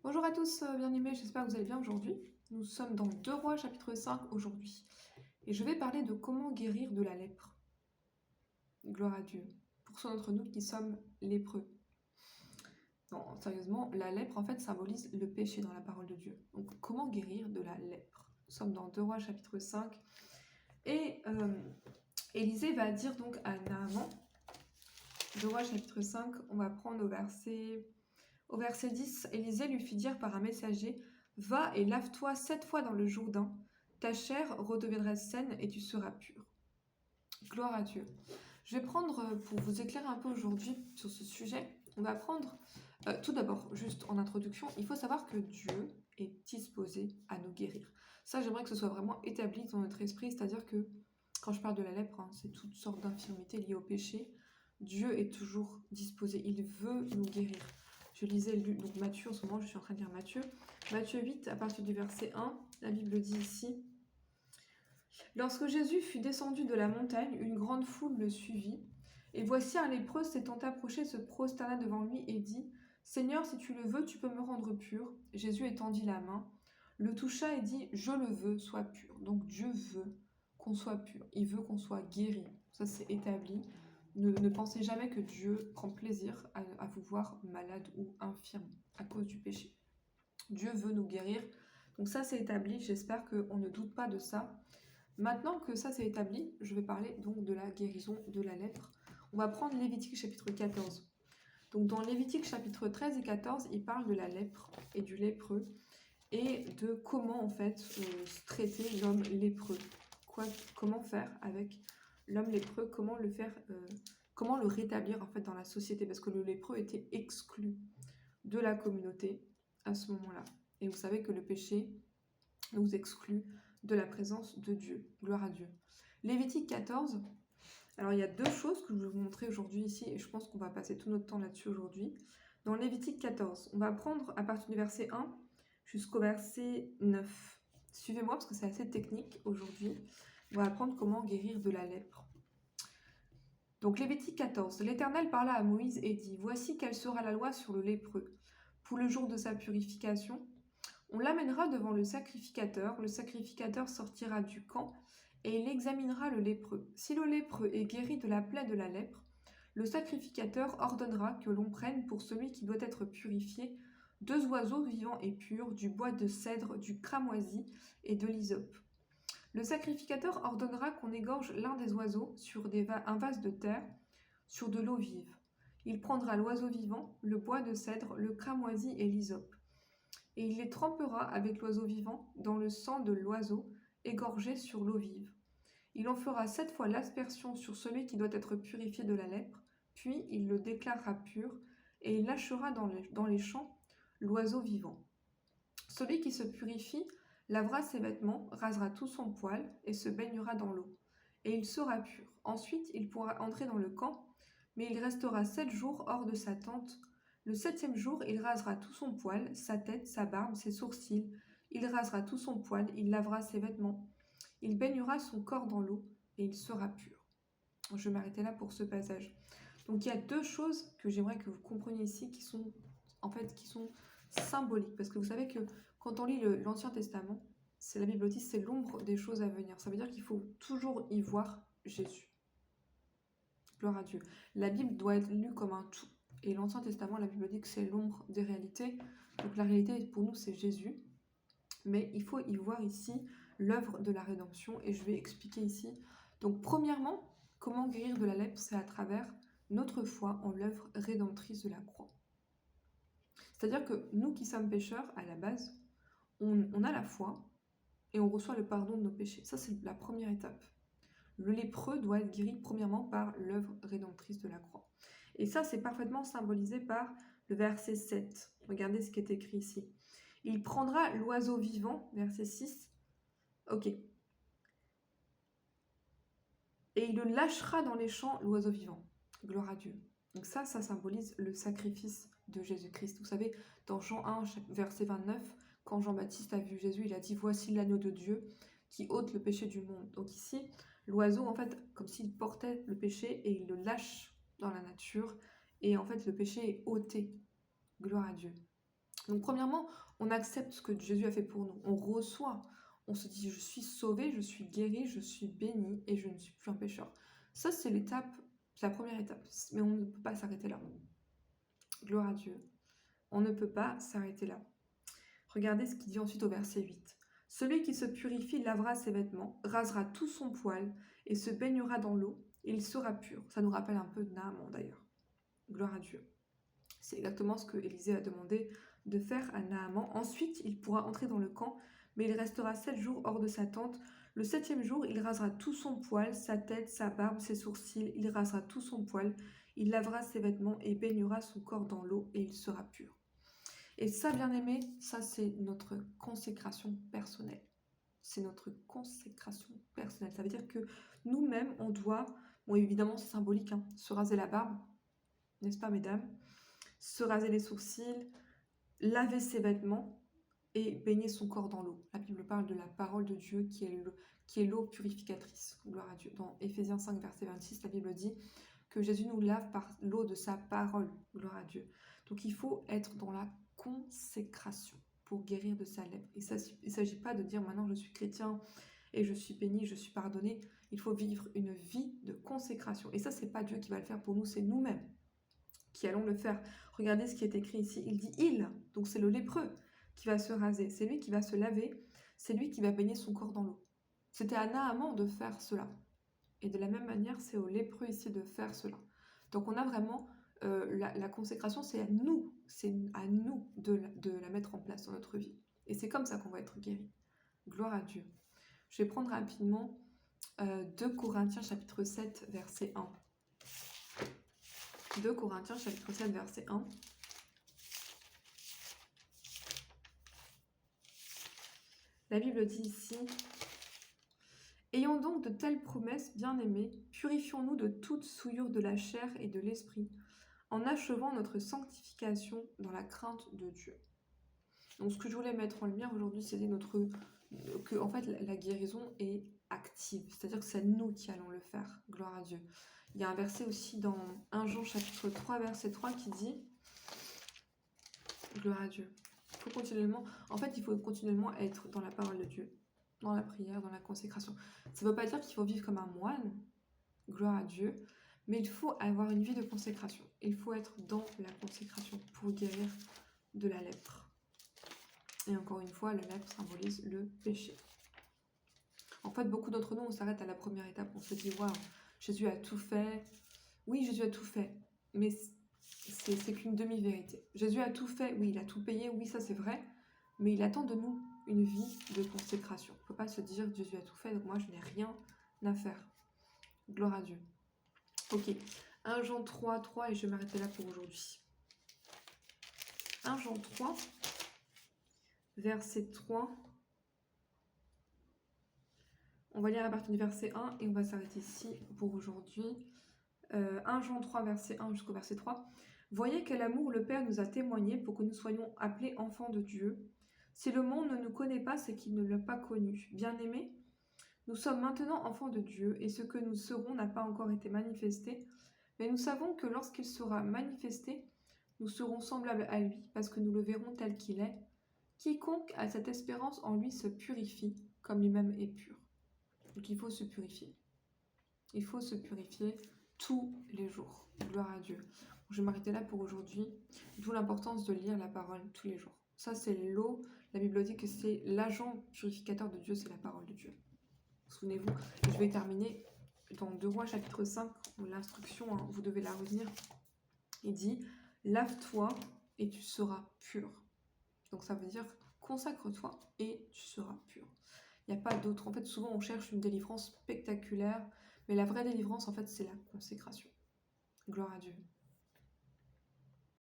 Bonjour à tous, bien-aimés, j'espère que vous allez bien aujourd'hui. Nous sommes dans 2 Rois chapitre 5 aujourd'hui. Et je vais parler de comment guérir de la lèpre. Gloire à Dieu. Pour ceux d'entre nous qui sommes lépreux. Non, sérieusement, la lèpre en fait symbolise le péché dans la parole de Dieu. Donc comment guérir de la lèpre? Nous sommes dans 2 Rois chapitre 5. Et Élisée va dire donc à Naaman, 2 Rois chapitre 5, on va prendre au verset 10, Élisée lui fit dire par un messager, va et lave-toi 7 fois dans le Jourdain, ta chair redeviendra saine et tu seras pur. Gloire à Dieu. Je vais prendre, pour vous éclairer un peu aujourd'hui sur ce sujet, on va prendre, tout d'abord, juste en introduction, il faut savoir que Dieu est disposé à nous guérir. Ça, j'aimerais que ce soit vraiment établi dans notre esprit, c'est-à-dire que quand je parle de la lèpre, hein, c'est toutes sortes d'infirmités liées au péché. Dieu est toujours disposé, il veut nous guérir. Je lisais donc Matthieu, en ce moment je suis en train de lire Matthieu. Matthieu 8, à partir du verset 1, la Bible dit ici, lorsque Jésus fut descendu de la montagne, une grande foule le suivit. Et voici un lépreux s'étant approché se prosterna devant lui et dit, Seigneur, si tu le veux, tu peux me rendre pur. Jésus étendit la main, le toucha et dit, je le veux, sois pur. Donc Dieu veut qu'on soit pur, il veut qu'on soit guéri. Ça c'est établi. Ne pensez jamais que Dieu prend plaisir à vous voir malade ou infirme à cause du péché. Dieu veut nous guérir. Donc ça c'est établi, j'espère qu'on ne doute pas de ça. Maintenant que ça c'est établi, je vais parler donc de la guérison de la lèpre. On va prendre Lévitique chapitre 14. Donc dans Lévitique chapitre 13 et 14, il parle de la lèpre et du lépreux et de comment en fait traiter l'homme lépreux. Comment faire avec l'homme lépreux, comment le rétablir en fait dans la société, parce que le lépreux était exclu de la communauté à ce moment-là. Et vous savez que le péché nous exclut de la présence de Dieu. Gloire à Dieu. Lévitique 14. Alors il y a deux choses que je vais vous montrer aujourd'hui ici, et je pense qu'on va passer tout notre temps là-dessus aujourd'hui. Dans Lévitique 14, on va prendre à partir du verset 1 jusqu'au verset 9. Suivez-moi parce que c'est assez technique aujourd'hui. On va apprendre comment guérir de la lèpre. Donc Lévitique 14. L'Éternel parla à Moïse et dit, voici quelle sera la loi sur le lépreux. Pour le jour de sa purification, on l'amènera devant le sacrificateur sortira du camp et il examinera le lépreux. Si le lépreux est guéri de la plaie de la lèpre, le sacrificateur ordonnera que l'on prenne pour celui qui doit être purifié 2 oiseaux vivants et purs, du bois de cèdre, du cramoisi et de l'hysope. Le sacrificateur ordonnera qu'on égorge l'un des oiseaux sur un vase de terre, sur de l'eau vive. Il prendra l'oiseau vivant, le bois de cèdre, le cramoisi et l'hysope. Et il les trempera avec l'oiseau vivant dans le sang de l'oiseau égorgé sur l'eau vive. Il en fera 7 fois l'aspersion sur celui qui doit être purifié de la lèpre, puis il le déclarera pur, et il lâchera dans les champs l'oiseau vivant. Celui qui se purifie lavera ses vêtements, rasera tout son poil, et se baignera dans l'eau, et il sera pur. Ensuite il pourra entrer dans le camp, mais il restera 7 jours hors de sa tente. Le 7e jour, il rasera tout son poil, sa tête, sa barbe, ses sourcils, il rasera tout son poil, il lavera ses vêtements. Il baignera son corps dans l'eau et il sera pur. Je vais m'arrêter là pour ce passage. Donc il y a deux choses que j'aimerais que vous compreniez ici qui sont symboliques. Parce que vous savez que quand on lit l'Ancien Testament, la Bible dit c'est l'ombre des choses à venir. Ça veut dire qu'il faut toujours y voir Jésus. Gloire à Dieu. La Bible doit être lue comme un tout. Et l'Ancien Testament, la Bible dit que c'est l'ombre des réalités. Donc la réalité pour nous c'est Jésus. Mais il faut y voir ici l'œuvre de la rédemption et je vais expliquer ici. Donc premièrement, comment guérir de la lèpre, c'est à travers notre foi en l'œuvre rédemptrice de la croix. C'est-à-dire que nous qui sommes pécheurs, à la base, on a la foi et on reçoit le pardon de nos péchés. Ça, c'est la première étape. Le lépreux doit être guéri premièrement par l'œuvre rédemptrice de la croix. Et ça, c'est parfaitement symbolisé par le verset 7. Regardez ce qui est écrit ici. Il prendra l'oiseau vivant, verset 6. Ok. Et il le lâchera dans les champs, l'oiseau vivant. Gloire à Dieu. Donc ça symbolise le sacrifice de Jésus-Christ. Vous savez, dans Jean 1, verset 29, quand Jean-Baptiste a vu Jésus, il a dit « Voici l'agneau de Dieu qui ôte le péché du monde ». Donc ici, l'oiseau, en fait, comme s'il portait le péché et il le lâche dans la nature. Et en fait, le péché est ôté. Gloire à Dieu. Donc premièrement, on accepte ce que Jésus a fait pour nous. On reçoit. On se dit, je suis sauvé, je suis guéri, je suis béni et je ne suis plus un pécheur. Ça, c'est la première étape. Mais on ne peut pas s'arrêter là. Gloire à Dieu. On ne peut pas s'arrêter là. Regardez ce qu'il dit ensuite au verset 8. Celui qui se purifie lavera ses vêtements, rasera tout son poil et se baignera dans l'eau, et il sera pur. Ça nous rappelle un peu Naaman d'ailleurs. Gloire à Dieu. C'est exactement ce que Élisée a demandé de faire à Naaman. Ensuite, il pourra entrer dans le camp, mais il restera 7 jours hors de sa tente. Le 7e jour, il rasera tout son poil, sa tête, sa barbe, ses sourcils. Il rasera tout son poil. Il lavera ses vêtements et baignera son corps dans l'eau, et il sera pur. Et ça, bien aimé, ça c'est notre consécration personnelle. C'est notre consécration personnelle. Ça veut dire que nous-mêmes, on doit, bon évidemment c'est symbolique, hein, se raser la barbe, n'est-ce pas mesdames? Se raser les sourcils, laver ses vêtements et baigner son corps dans l'eau. La Bible parle de la parole de Dieu qui est l'eau purificatrice. Gloire à Dieu. Dans Éphésiens 5, verset 26, la Bible dit que Jésus nous lave par l'eau de sa parole. Gloire à Dieu. Donc il faut être dans la consécration pour guérir de sa lèpre. Il ne s'agit pas de dire maintenant je suis chrétien et je suis béni, je suis pardonné. Il faut vivre une vie de consécration. Et ça, c'est pas Dieu qui va le faire pour nous, c'est nous-mêmes qui allons le faire. Regardez ce qui est écrit ici. Il dit il, donc c'est le lépreux qui va se raser. C'est lui qui va se laver, c'est lui qui va baigner son corps dans l'eau. C'était à Naaman de faire cela. Et de la même manière, c'est au lépreux ici de faire cela. Donc on a vraiment la consécration, c'est à nous de la mettre en place dans notre vie. Et c'est comme ça qu'on va être guéri. Gloire à Dieu. Je vais prendre rapidement 2 Corinthiens chapitre 7, verset 1. 2 Corinthiens chapitre 7, verset 1. La Bible dit ici: ayons donc de telles promesses, bien-aimés, purifions-nous de toute souillure de la chair et de l'esprit, en achevant notre sanctification dans la crainte de Dieu. Donc ce que je voulais mettre en lumière aujourd'hui, c'était que en fait la guérison est active, c'est-à-dire que c'est nous qui allons le faire. Gloire à Dieu. Il y a un verset aussi dans 1 Jean chapitre 3, verset 3 qui dit, gloire à Dieu, il faut continuellement être dans la parole de Dieu, dans la prière, dans la consécration. Ça ne veut pas dire qu'il faut vivre comme un moine, gloire à Dieu, mais il faut avoir une vie de consécration. Il faut être dans la consécration pour guérir de la lèpre. Et encore une fois, la lèpre symbolise le péché. En fait, beaucoup d'entre nous, on s'arrête à la première étape. On se dit, waouh, Jésus a tout fait. Oui, Jésus a tout fait, mais c'est qu'une demi-vérité. Jésus a tout fait, oui, il a tout payé, oui, ça c'est vrai, mais il attend de nous une vie de consécration. On ne peut pas se dire, Jésus a tout fait, donc moi je n'ai rien à faire. Gloire à Dieu. Ok, 1 Jean 3, 3, et je vais m'arrêter là pour aujourd'hui. 1 Jean 3, verset 3. On va lire à partir du verset 1 et on va s'arrêter ici pour aujourd'hui. 1 Jean 3, verset 1 jusqu'au verset 3. Voyez quel amour le Père nous a témoigné pour que nous soyons appelés enfants de Dieu. Si le monde ne nous connaît pas, c'est qu'il ne l'a pas connu. Bien-aimés, nous sommes maintenant enfants de Dieu et ce que nous serons n'a pas encore été manifesté. Mais nous savons que lorsqu'il sera manifesté, nous serons semblables à lui parce que nous le verrons tel qu'il est. Quiconque a cette espérance en lui se purifie comme lui-même est pur. Donc il faut se purifier. Il faut se purifier tous les jours. Gloire à Dieu. Je vais m'arrêter là pour aujourd'hui. D'où l'importance de lire la parole tous les jours. Ça, c'est l'eau. La Bible dit que c'est l'agent purificateur de Dieu, c'est la parole de Dieu. Souvenez-vous. Je vais terminer dans 2 Rois chapitre 5, où l'instruction, hein, vous devez la retenir. Il dit, lave-toi et tu seras pur. Donc ça veut dire, consacre-toi et tu seras pur. Il n'y a pas d'autre. En fait, souvent, on cherche une délivrance spectaculaire, mais la vraie délivrance, en fait, c'est la consécration. Gloire à Dieu.